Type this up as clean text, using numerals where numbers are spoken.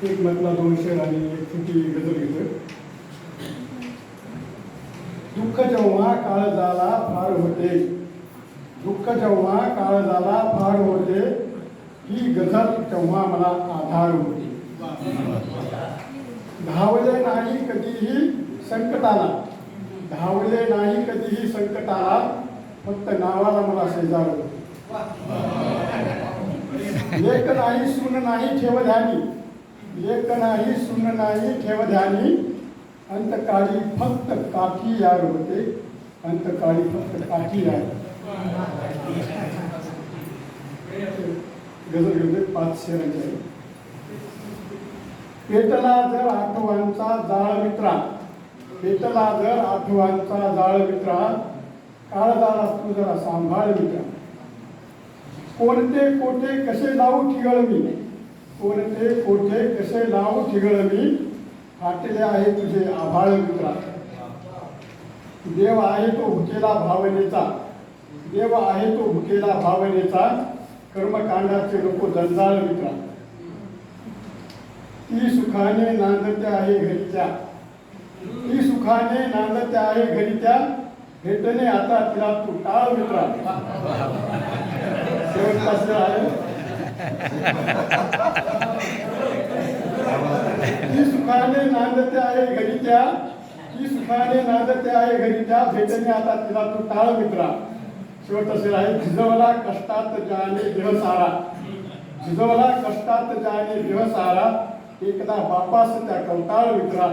एक मधला 2 शेर आणि एक छोटी गजल घेतोय. दुःख जेव्हा काळ झाला फार होते, दुःख जेव्हा काळ झाला फार होते, ही गजल तेव्हा मला आधार होते. धावले नाही कधीही संकटाला, धावले नाही कधीही संकटाला, फक्त नावाला मला शेजार होते. लेख नाही सून नाही ठेव ध्यानी, लेख नाही सून नाही ठेव ध्यानी, अंतकाळी फक्त काठी यार होते, अंतकाळी फक्त काठी यार. गजल घेतोय 5 शेरांची. पेटला जर आठवांचा जाळ मित्रा, पेटला जर आठवांचा जाळ मित्रा, काळजाला तू जरा सांभाळ मित्रा. कोणते कोठे कसे लावू ठिगळ मी, कोणते कोठे कसे लावू ठिगळ मी, फाटले आहे तुझे आभाळ मित्रा. देव आहे तो भुकेला भावनेचा, देव आहे तो भुकेला भावनेचा, कर्मकांडाचे नको जंजाळ मित्रा. ती सुखाने नांदते आहे घरीच्या, ती सुखाने नांदते आहे घरीच्या, भेटणे आता तिला तू टाळ मित्रा. शेवटचा आहे. ती सुखाने नांदते आहे घरीच्या, ती सुखाने नांदते आहे घरीच्या, भेटणे आता तिला तू टाळ मित्रा. शेवटचा आहे. झिजवला कष्टात जाने देह सारा, झिजवला कष्टात जाने देह सारा, एकदा बापास त्या कवटाळ मित्रा.